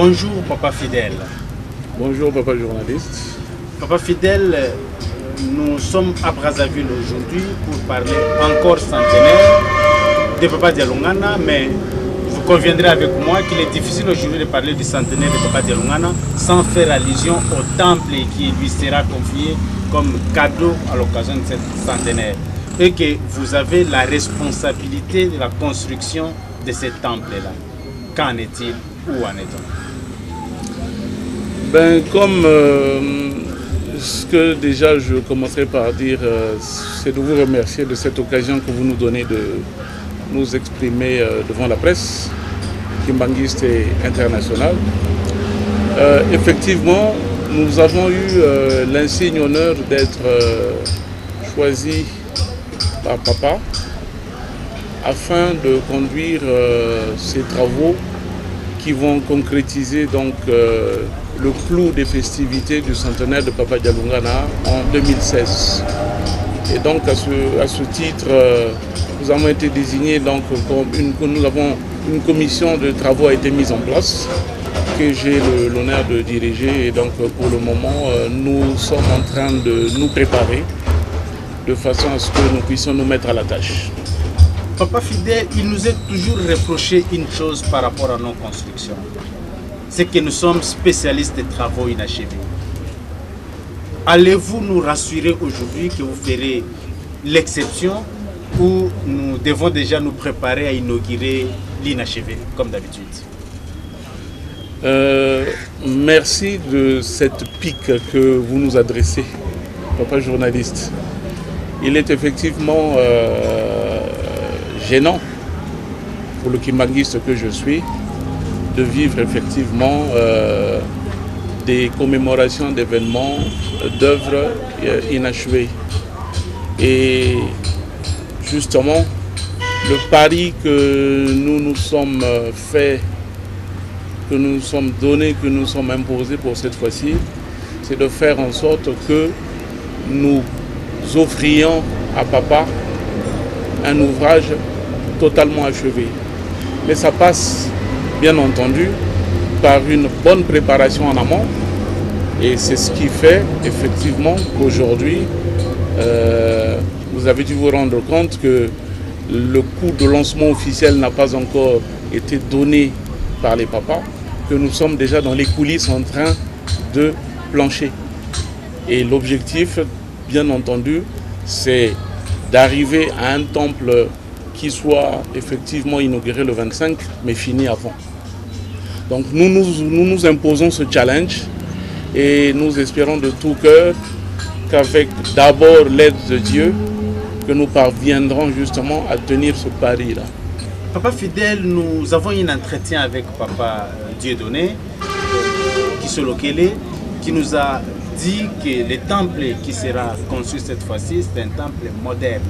Bonjour Papa Fidèle. Bonjour Papa journaliste. Papa Fidèle, nous sommes à Brazzaville aujourd'hui pour parler encore centenaire de Papa Dialungana, mais vous conviendrez avec moi qu'il est difficile aujourd'hui de parler du centenaire de Papa Dialungana sans faire allusion au temple qui lui sera confié comme cadeau à l'occasion de cette centenaire. Et que vous avez la responsabilité de la construction de ce temple-là. Qu'en est-il? Où en est-on? Ben, comme ce que déjà je commencerai par dire, c'est de vous remercier de cette occasion que vous nous donnez de nous exprimer devant la presse kimbanguiste et internationale. Effectivement, nous avons eu l'insigne honneur d'être choisis par Papa afin de conduire ces travaux qui vont concrétiser donc le clou des festivités du centenaire de Papa Dialungana en 2016. Et donc à ce titre, nous avons été désignés donc une commission de travaux a été mise en place que j'ai l'honneur de diriger, et donc pour le moment nous sommes en train de nous préparer de façon à ce que nous puissions nous mettre à la tâche. Papa Fidèle, il nous est toujours reproché une chose par rapport à nos constructions. C'est que nous sommes spécialistes des travaux inachevés. Allez-vous nous rassurer aujourd'hui que vous ferez l'exception ou nous devons déjà nous préparer à inaugurer l'inachevé, comme d'habitude? Merci de cette pique que vous nous adressez, Papa journaliste. Il est effectivement gênant pour le kimbanguiste que je suis de vivre effectivement des commémorations d'événements, d'œuvres inachevées. Et justement, le pari que nous nous sommes fait, que nous nous sommes donnés, que nous sommes imposés pour cette fois-ci, c'est de faire en sorte que nous offrions à Papa un ouvrage totalement achevé. Mais ça passe, bien entendu, par une bonne préparation en amont. Et c'est ce qui fait, effectivement, qu'aujourd'hui, vous avez dû vous rendre compte que le coup de lancement officiel n'a pas encore été donné par les papas, que nous sommes déjà dans les coulisses en train de plancher. Et l'objectif, bien entendu, c'est d'arriver à un temple qui soit effectivement inauguré le 25, mais fini avant. Donc nous nous imposons ce challenge et nous espérons de tout cœur qu'avec d'abord l'aide de Dieu, que nous parviendrons justement à tenir ce pari-là. Papa Fidèle, nous avons eu un entretien avec Papa Dieudonné, Kisolokele, qui nous a dit que le temple qui sera construit cette fois-ci, c'est un temple moderne.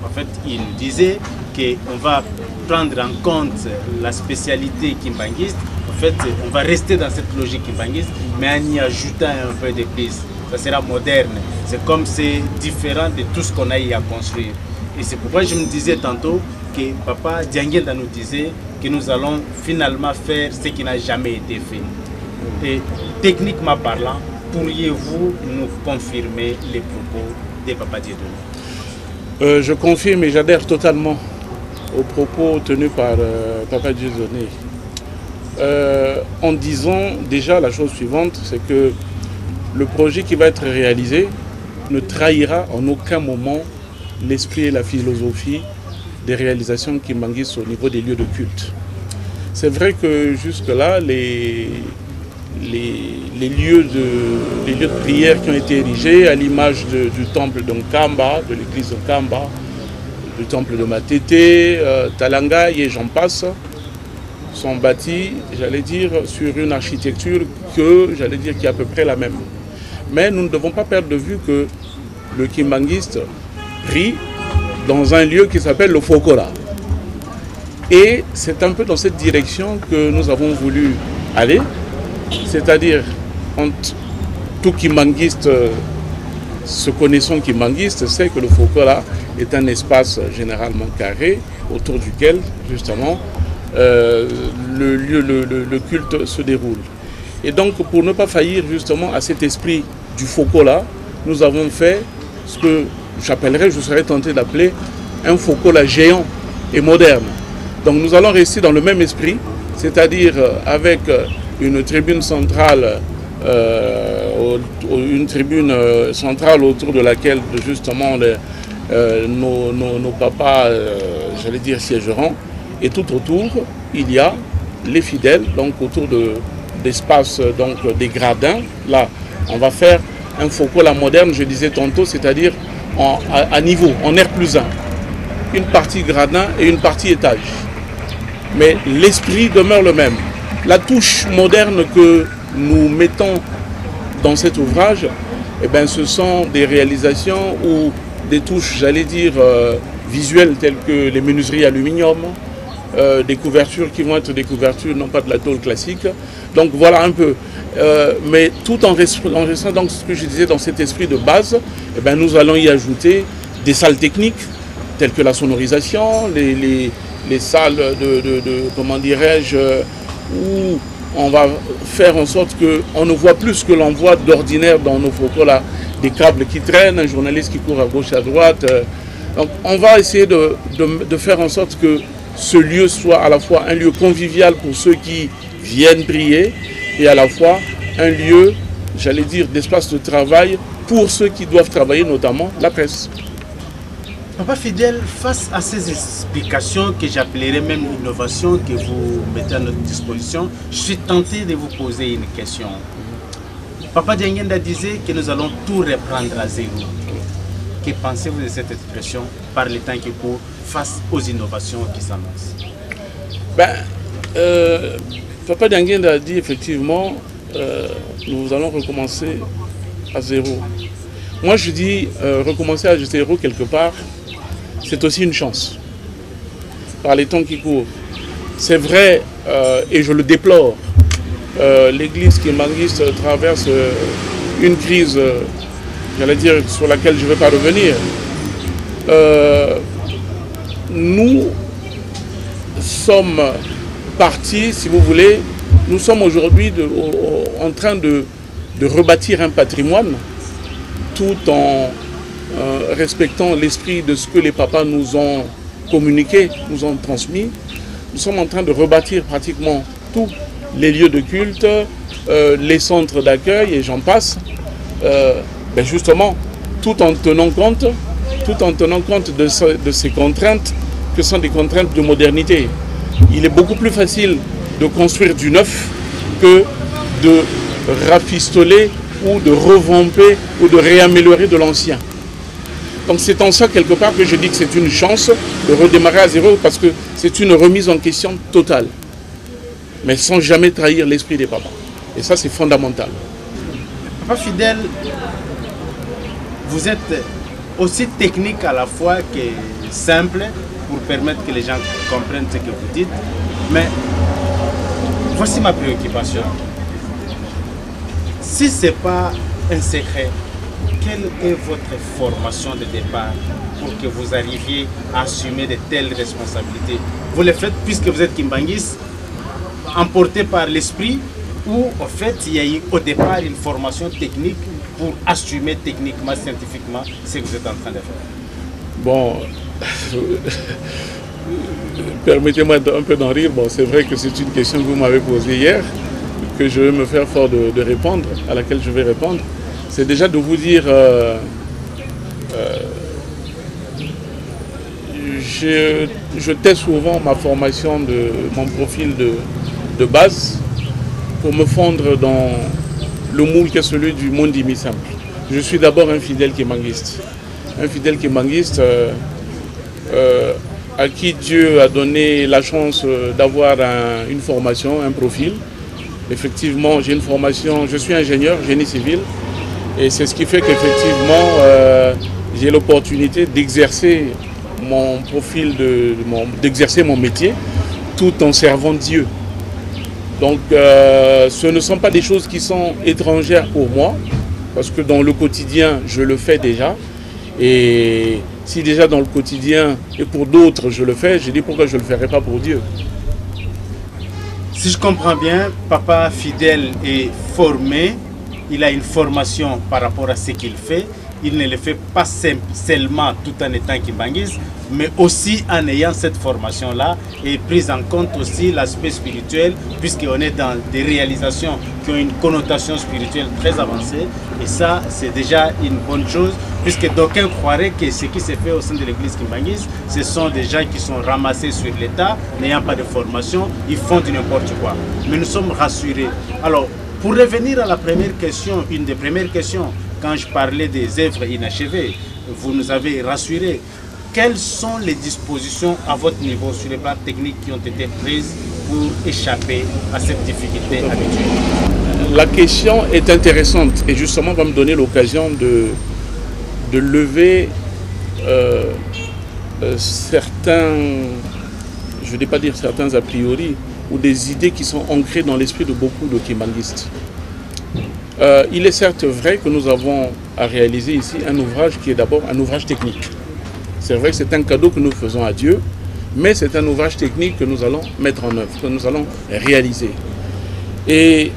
En fait, il nous disait qu'on va prendre en compte la spécialité kimbanguiste. En fait, on va rester dans cette logique kimbanguiste, mais en y ajoutant un peu de plus. Ça sera moderne. C'est comme c'est différent de tout ce qu'on a eu à construire. Et c'est pourquoi je me disais tantôt que Papa Dianguenda nous disait que nous allons finalement faire ce qui n'a jamais été fait. Et techniquement parlant, pourriez-vous nous confirmer les propos de Papa Dieudonné? Je confirme et j'adhère totalement aux propos tenus par Papa Dieudonné. En disant déjà la chose suivante, c'est que le projet qui va être réalisé ne trahira en aucun moment l'esprit et la philosophie des réalisations kimbanguistes au niveau des lieux de culte. C'est vrai que jusque-là, les lieux de prière qui ont été érigés à l'image du temple de Nkamba, de l'église de Nkamba, du temple de Matete, Talanga et j'en passe, sont bâtis, j'allais dire, sur une architecture qui est à peu près la même. Mais nous ne devons pas perdre de vue que le kimbanguiste prie dans un lieu qui s'appelle le Fokora. Et c'est un peu dans cette direction que nous avons voulu aller, c'est-à-dire tout kimbanguiste, se connaissant kimbanguiste, sait que le Fokora est un espace généralement carré autour duquel justement le culte se déroule. Et donc, pour ne pas faillir justement à cet esprit du Fokola, nous avons fait ce que j'appellerais, je serais tenté d'appeler un Fokola géant et moderne. Donc nous allons rester dans le même esprit, c'est-à-dire avec une tribune centrale, autour de laquelle justement nos papas, j'allais dire, siégeront. Et tout autour, il y a les fidèles, donc autour d'espaces, donc des gradins. Là, on va faire un Fokola moderne, je disais tantôt, c'est-à-dire à niveau, en R+1. Une partie gradin et une partie étage. Mais l'esprit demeure le même. La touche moderne que nous mettons dans cet ouvrage, eh bien, ce sont des réalisations ou des touches, j'allais dire, visuelles telles que les menuiseries aluminium, des couvertures qui vont être des couvertures, non pas de la tôle classique. Donc voilà un peu. Mais tout en restant dans ce que je disais, dans cet esprit de base, eh bien, nous allons y ajouter des salles techniques, telles que la sonorisation, les salles comment dirais-je, où on va faire en sorte qu'on ne voit plus ce que l'on voit d'ordinaire dans nos photos là, des câbles qui traînent, un journaliste qui court à gauche à droite. Donc on va essayer de faire en sorte que ce lieu soit à la fois un lieu convivial pour ceux qui viennent prier et à la fois un lieu, j'allais dire, d'espace de travail pour ceux qui doivent travailler, notamment la presse. Papa Fidèle, face à ces explications que j'appellerais même innovation que vous mettez à notre disposition, je suis tenté de vous poser une question. Papa Diangenda disait que nous allons tout reprendre à zéro. Que pensez-vous de cette expression par les temps qui courent face aux innovations qui s'annoncent? Papa Diangenda a dit effectivement, nous allons recommencer à zéro. Moi je dis recommencer à zéro quelque part, c'est aussi une chance, par les temps qui courent. C'est vrai, et je le déplore, l'église kimbanguiste traverse une crise, j'allais dire, sur laquelle je ne vais pas revenir. Nous sommes partis, si vous voulez, nous sommes aujourd'hui en train de rebâtir un patrimoine tout en respectant l'esprit de ce que les papas nous ont communiqué, nous ont transmis. Nous sommes en train de rebâtir pratiquement tous les lieux de culte, les centres d'accueil et j'en passe, justement, tout en tenant compte de ces contraintes que sont des contraintes de modernité. Il est beaucoup plus facile de construire du neuf que de rafistoler ou de revamper ou de réaméliorer de l'ancien. Donc c'est en ça quelque part que je dis que c'est une chance de redémarrer à zéro parce que c'est une remise en question totale. Mais sans jamais trahir l'esprit des papas. Et ça c'est fondamental. Papa Fidèle, vous êtes aussi technique à la fois que simple pour permettre que les gens comprennent ce que vous dites. Mais voici ma préoccupation. Si ce n'est pas un secret, quelle est votre formation de départ pour que vous arriviez à assumer de telles responsabilités? Vous le faites puisque vous êtes kimbanguiste, emporté par l'esprit, ou en fait il y a eu au départ une formation technique pour assumer techniquement, scientifiquement ce que vous êtes en train de faire? Bon, permettez-moi un peu d'en rire. Bon, c'est vrai que c'est une question que vous m'avez posée hier, que je vais me faire fort de répondre, à laquelle je vais répondre. C'est déjà de vous dire, je teste souvent ma formation, mon profil de base pour me fondre dans le moule qui est celui du monde simple. Je suis d'abord un fidèle kimbanguiste. Un fidèle kimbanguiste à qui Dieu a donné la chance d'avoir une formation, un profil. Effectivement, j'ai une formation, je suis ingénieur, génie civil. Et c'est ce qui fait qu'effectivement, j'ai l'opportunité d'exercer mon profil, d'exercer mon métier, tout en servant Dieu. Donc, ce ne sont pas des choses qui sont étrangères pour moi, parce que dans le quotidien, je le fais déjà. Et si déjà dans le quotidien, et pour d'autres, je le fais, je dis pourquoi je ne le ferai pas pour Dieu. Si je comprends bien, Papa Fidèle est formé, il a une formation par rapport à ce qu'il fait. Il ne le fait pas seulement tout en étant kimbanguiste, mais aussi en ayant cette formation-là et prise en compte aussi l'aspect spirituel, puisqu'on est dans des réalisations qui ont une connotation spirituelle très avancée. Et ça, c'est déjà une bonne chose, puisque d'aucuns croiraient que ce qui se fait au sein de l'église kimbanguiste, ce sont des gens qui sont ramassés sur l'État, n'ayant pas de formation, ils font du n'importe quoi. Mais nous sommes rassurés. Alors, pour revenir à la première question, une des premières questions, quand je parlais des œuvres inachevées, vous nous avez rassurés. Quelles sont les dispositions à votre niveau sur les plans techniques qui ont été prises pour échapper à cette difficulté habituelle? La question est intéressante et justement va me donner l'occasion de lever certains, je ne vais pas dire certains a priori, ou des idées qui sont ancrées dans l'esprit de beaucoup de kimbanguistes. Il est certes vrai que nous avons à réaliser ici un ouvrage qui est d'abord un ouvrage technique. C'est vrai que c'est un cadeau que nous faisons à Dieu, mais c'est un ouvrage technique que nous allons mettre en œuvre, que nous allons réaliser. Et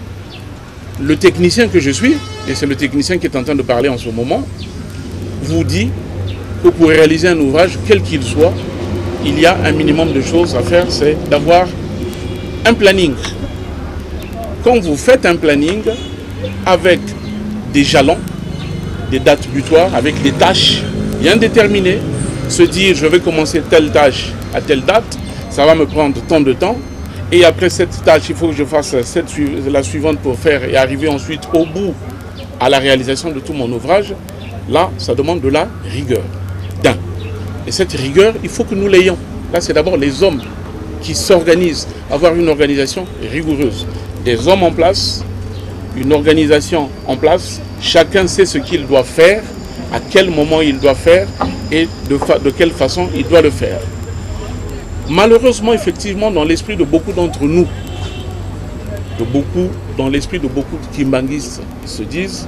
le technicien que je suis, et c'est le technicien qui est en train de parler en ce moment, vous dit que pour réaliser un ouvrage, quel qu'il soit, il y a un minimum de choses à faire, c'est d'avoir un planning. Quand vous faites un planning avec des jalons, des dates butoirs, avec des tâches bien déterminées, se dire je vais commencer telle tâche à telle date, ça va me prendre tant de temps, et après cette tâche, il faut que je fasse la suivante pour faire et arriver ensuite au bout à la réalisation de tout mon ouvrage. Là, ça demande de la rigueur. Et cette rigueur, il faut que nous l'ayons. Là, c'est d'abord les hommes qui s'organisent, avoir une organisation rigoureuse. Des hommes en place, une organisation en place, chacun sait ce qu'il doit faire, à quel moment il doit faire et de quelle façon il doit le faire. Malheureusement, effectivement, dans l'esprit de beaucoup d'entre nous, dans l'esprit de beaucoup de kimbanguistes se disent,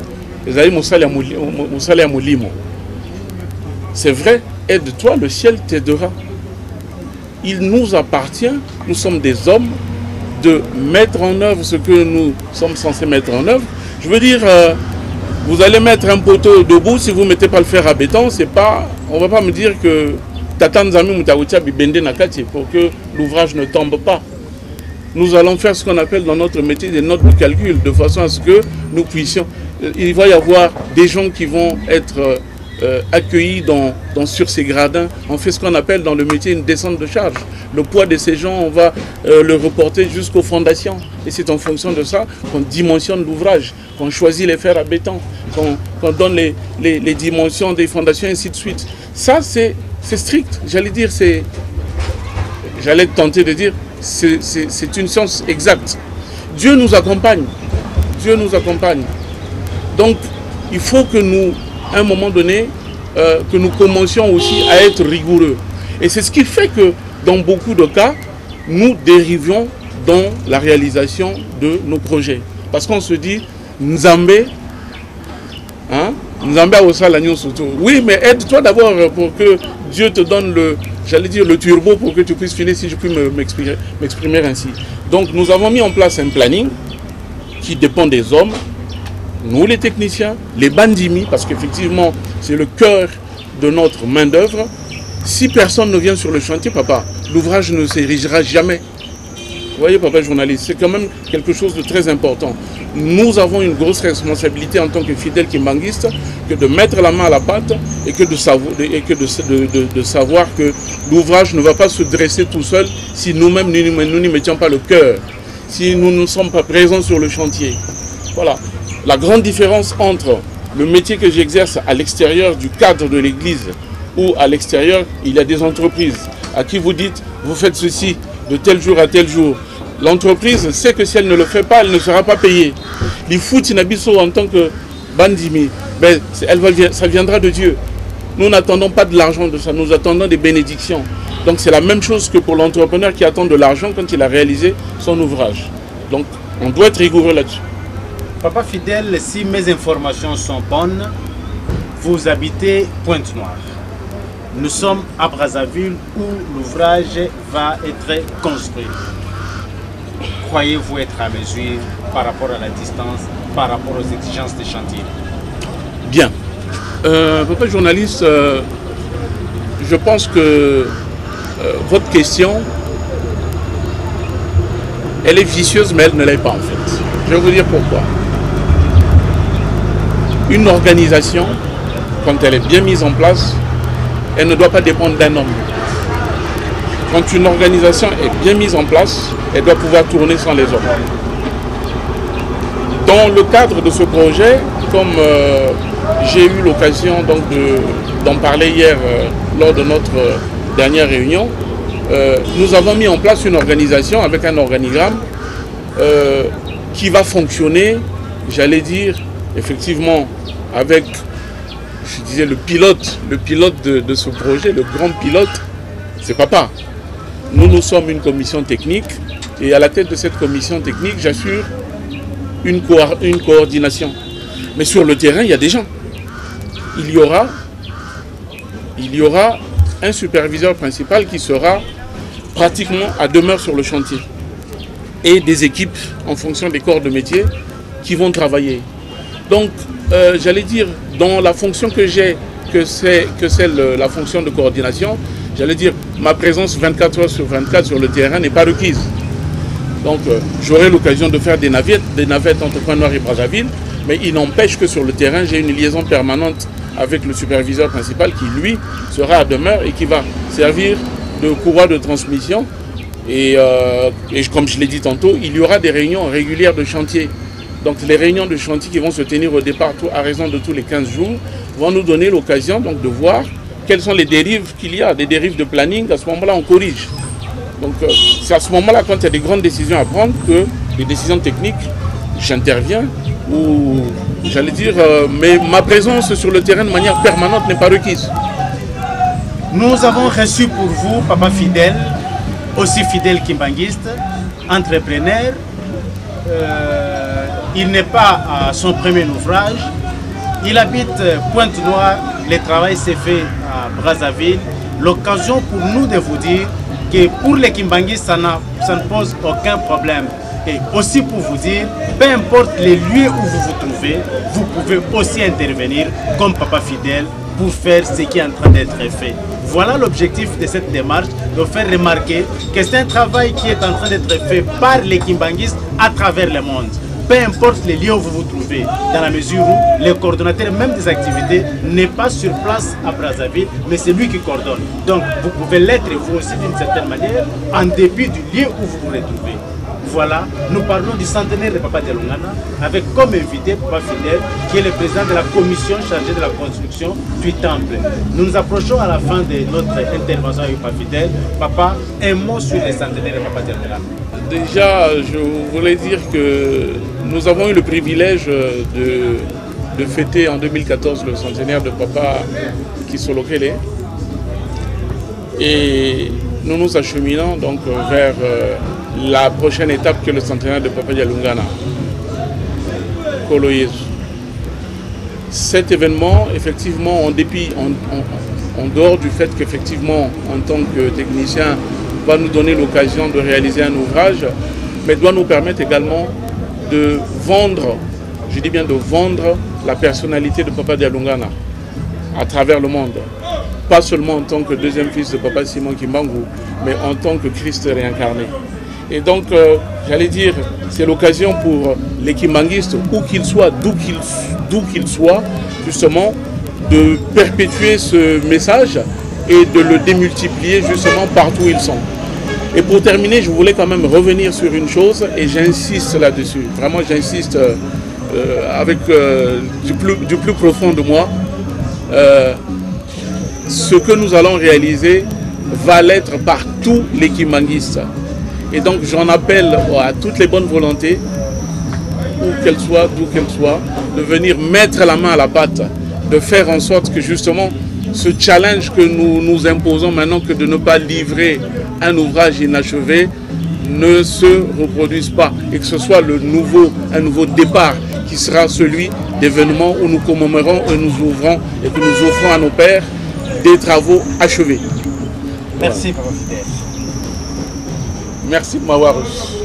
c'est vrai, aide-toi, le ciel t'aidera. Il nous appartient, nous sommes des hommes, de mettre en œuvre ce que nous sommes censés mettre en œuvre. Je veux dire, vous allez mettre un poteau debout, si vous ne mettez pas le fer à béton, c'est pas, on ne va pas me dire que pour que l'ouvrage ne tombe pas. Nous allons faire ce qu'on appelle dans notre métier des notes de calcul, de façon à ce que nous puissions... Il va y avoir des gens qui vont être accueillis sur ces gradins. On fait ce qu'on appelle dans le métier une descente de charge. Le poids de ces gens, on va le reporter jusqu'aux fondations. Et c'est en fonction de ça qu'on dimensionne l'ouvrage, qu'on choisit les fers à béton, qu'on donne les dimensions des fondations, et ainsi de suite. Ça, c'est strict. J'allais tenter de dire, c'est une science exacte. Dieu nous accompagne. Dieu nous accompagne. Donc, il faut que nous, à un moment donné, que nous commencions aussi à être rigoureux. Et c'est ce qui fait que, dans beaucoup de cas, nous dérivions dans la réalisation de nos projets. Parce qu'on se dit, Nzambé, Nzambé a aussi l'agneau surtout. Oui, mais aide-toi d'abord pour que Dieu te donne le turbo pour que tu puisses finir, si je puis m'exprimer ainsi. Donc, nous avons mis en place un planning qui dépend des hommes, nous les techniciens, les bandimi, parce qu'effectivement, c'est le cœur de notre main-d'œuvre. Si personne ne vient sur le chantier, papa, l'ouvrage ne s'érigera jamais. Vous voyez, papa journaliste, c'est quand même quelque chose de très important. Nous avons une grosse responsabilité en tant que fidèles kimbanguistes, que de mettre la main à la pâte et que de savoir que l'ouvrage ne va pas se dresser tout seul si nous-mêmes nous n'y mettions pas le cœur, si nous ne sommes pas présents sur le chantier. Voilà. La grande différence entre le métier que j'exerce à l'extérieur du cadre de l'église ou à l'extérieur, il y a des entreprises à qui vous dites, vous faites ceci de tel jour à tel jour. L'entreprise sait que si elle ne le fait pas, elle ne sera pas payée. Les Foutinabiso en tant que bandimi, ben, ça viendra de Dieu. Nous n'attendons pas de l'argent de ça, nous attendons des bénédictions. Donc c'est la même chose que pour l'entrepreneur qui attend de l'argent quand il a réalisé son ouvrage. Donc on doit être rigoureux là-dessus. Papa Fidèle, si mes informations sont bonnes, vous habitez Pointe-Noire. Nous sommes à Brazzaville où l'ouvrage va être construit. croyez-vous être à mesure par rapport à la distance, par rapport aux exigences des chantiers? Bien. Papa journaliste, je pense que votre question, elle est vicieuse, mais elle ne l'est pas en fait. Je vais vous dire pourquoi. Une organisation, quand elle est bien mise en place, elle ne doit pas dépendre d'un homme. Quand une organisation est bien mise en place, elle doit pouvoir tourner sans les hommes. Dans le cadre de ce projet, comme j'ai eu l'occasion d'en parler hier lors de notre dernière réunion, nous avons mis en place une organisation avec un organigramme qui va fonctionner, j'allais dire, effectivement, avec, je disais, le pilote de ce projet, le grand pilote, c'est papa. Nous sommes une commission technique et à la tête de cette commission technique, j'assure une coordination. Mais sur le terrain, il y a des gens. Il y aura un superviseur principal qui sera pratiquement à demeure sur le chantier. Et des équipes en fonction des corps de métier qui vont travailler. Donc, j'allais dire, dans la fonction que j'ai, que c'est la fonction de coordination, j'allais dire, ma présence 24 heures sur 24 sur le terrain n'est pas requise. Donc, j'aurai l'occasion de faire des navettes entre Pointe-Noire et Brazzaville, mais il n'empêche que sur le terrain, j'ai une liaison permanente avec le superviseur principal qui, lui, sera à demeure et qui va servir de courroie de transmission. Et comme je l'ai dit tantôt, il y aura des réunions régulières de chantier. Donc les réunions de chantier qui vont se tenir au départ à raison de tous les 15 jours vont nous donner l'occasion de voir quelles sont les dérives qu'il y a, des dérives de planning. À ce moment-là, on corrige. Donc c'est à ce moment-là, quand il y a des grandes décisions à prendre, que les décisions techniques, j'interviens. Ou j'allais dire, mais ma présence sur le terrain de manière permanente n'est pas requise. Nous avons reçu pour vous, Papa Fidèle, aussi fidèle kimbanguiste, entrepreneur. Il n'est pas à son premier ouvrage. Il habite Pointe-Noire. Le travail s'est fait à Brazzaville. L'occasion pour nous de vous dire que pour les kimbanguistes, ça ne pose aucun problème. Et aussi pour vous dire, peu importe les lieux où vous vous trouvez, vous pouvez aussi intervenir comme Papa Fidèle pour faire ce qui est en train d'être fait. Voilà l'objectif de cette démarche, de faire remarquer que c'est un travail qui est en train d'être fait par les kimbanguistes à travers le monde. Peu importe les lieux où vous vous trouvez, dans la mesure où le coordonnateur même des activités n'est pas sur place à Brazzaville, mais c'est lui qui coordonne. Donc vous pouvez l'être vous aussi d'une certaine manière, en dépit du lieu où vous vous retrouvez. Voilà, nous parlons du centenaire de Papa Dialungana avec comme invité Papa Fidèle qui est le président de la commission chargée de la construction du temple. Nous nous approchons à la fin de notre intervention avec Papa Fidèle. Papa, un mot sur le centenaire de Papa Dialungana. Déjà, je voulais dire que nous avons eu le privilège de fêter en 2014 le centenaire de Papa Kisolokele. Et nous nous acheminons donc vers la prochaine étape que le centenaire de Papa Dialungana, Kolo Yesu. Cet événement, effectivement, en dehors du fait qu'effectivement, en tant que technicien, va nous donner l'occasion de réaliser un ouvrage, mais doit nous permettre également de vendre, je dis bien de vendre la personnalité de Papa Dialungana à travers le monde. Pas seulement en tant que deuxième fils de Papa Simon Kimbangu, mais en tant que Christ réincarné. Et donc, j'allais dire, c'est l'occasion pour les kimbanguistes, où qu'ils soient, d'où qu'ils soient, justement, de perpétuer ce message et de le démultiplier justement partout où ils sont. Et pour terminer, je voulais quand même revenir sur une chose, et j'insiste là-dessus. Vraiment, j'insiste avec du plus profond de moi. Ce que nous allons réaliser va l'être par tous les kimbanguistes. Et donc j'en appelle à toutes les bonnes volontés, où qu'elles soient, d'où qu'elles soient, de venir mettre la main à la pâte, de faire en sorte que justement ce challenge que nous nous imposons maintenant, que de ne pas livrer un ouvrage inachevé, ne se reproduise pas. Et que ce soit un nouveau départ qui sera celui d'événements où nous commémorons et nous ouvrons et que nous offrons à nos pères des travaux achevés. Merci, Papa Fidèle. Merci de m'avoir reçu.